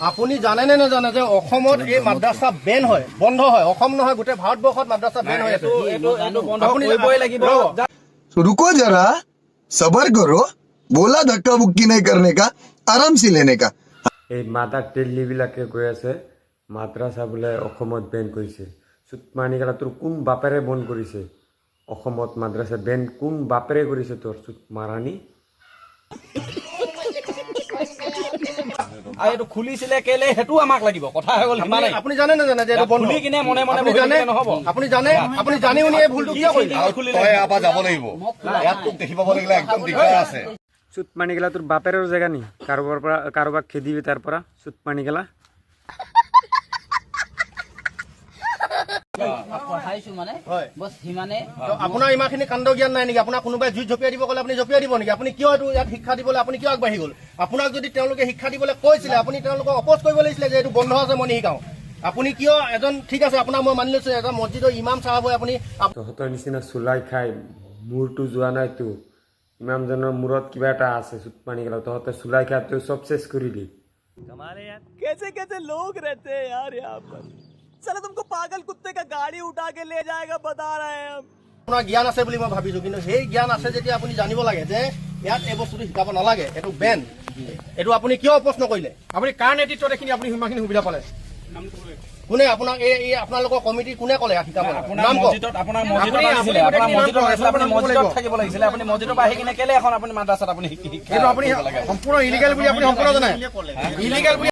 আপুনি জানে নে নাজানে যে অসমত এই মাদ্ৰাছা বেন হয়, বন্ধ হয়। অসম নহয়, গোটেই ভাৰতবৰ্ষত মাদ্ৰাছা বেন হৈ আছে। আপুনি কৰিবই লাগিব। रुको जरा सबर करो बोला धक्का बुक्की नहीं करने का आराम से लेने का এই মাদাৰ টেলিবিলাকে কৈ আছে মাদ্ৰাছা বোলে অসমত বেন কৰিছে। চুটমানিকেলা তোৰ কোন বাপেৰে বন্ধ কৰিছে? অসমত মাদ্ৰাছা বেন কোন বাপেৰে কৰিছে? তোৰ চুট মাৰাণী আৰু এইটো খুলিছিলে কেলে সেইটো আমাক লাগিব কথা হৈ গ'ল সিমানেই। আপুনি জানে নে জানে যে এইটো বন্ধ? খুলি কিনে মনে মনে আপুনি জানে নহ'ব। আপুনি জানে আপুনি জানি শুনি এই ভুলটো কিয় কৰিলে? তই ইয়াৰ পৰা যাব লাগিব। ইয়াত তোক দেখিব লাগিলে একদম দিগদাৰ আছে। চুটমানিকেলা তোৰ বাপেৰৰ জেগা নি? কাৰোবাক খেদিবি তাৰ পৰা চুটমানিকেলা। পঢ়াইছো মানে বস সিমানে। আপোনাৰ ইমানখিনি কাণ্ড জ্ঞান নাই নেকি? আপোনাক কোনোবাই জুইত জঁপিয়াই দিব ক'লে আপুনি জঁপিয়াই দিব নেকি? আপুনি কিয় এইটো ইয়াত শিক্ষা দিবলৈ আপুনি কিয় আগবাঢ়ি গ'ল? আপোনাক যদি তেওঁলোকে শিক্ষা দিবলৈ কৈছিলে আপুনি তেওঁলোকক অপ'জ কৰিব লাগিছিলে যে এইটো বন্ধ আছে, মই নিশিকাওঁ। আপুনি কিয় এজন ঠিক আছে আপোনাক মই মানি লৈছো এজন মছজিদৰ ইমাম চাহাব হৈ আপুনি তহঁতৰ নিচিনা চুলাই খাই মূৰটো যোৱা নাইতো। ইমামজনৰ মূৰত কিবা এটা আছে চুটমানিকেলা। তহঁতে চুলাই খাই তই চব চেছ কৰিলি। कैसे कैसे लोग रहते हैं यार यहाँ पर। चलो तुमको पागल कुत्ते का गाड़ी उठा के ले जाएगा बता रहे हैं हम। আপোনাৰ জ্ঞান আছে বুলি মই ভাবিছো, কিন্তু সেই জ্ঞান আছে যেতিয়া আপুনি জানিব লাগে যে ইয়াত এই বস্তুটো শিকাব নালাগে, এইটো বেন। এইটো আপুনি কিয় প্ৰশ্ন কৰিলে? আপুনি কাৰ নেতৃত্বত এইখিনি আপুনি সিমানখিনি সুবিধা পালে? কোনে আপোনাক এই আপোনালোকৰ কমিটি কোনে ক'লে শিকাব? আপোনাৰ মছজিদত থাকিব লাগিছিলে। আপুনি মছজিদৰ পৰা আহি কিনে কেলে এখন আপুনি মাদ্ৰাছাত আপুনি এইটো আপুনি সম্পূৰ্ণ ইলিগেল বুলি আপুনি সম্পূৰ্ণ জানে? ইলিগেল বুলি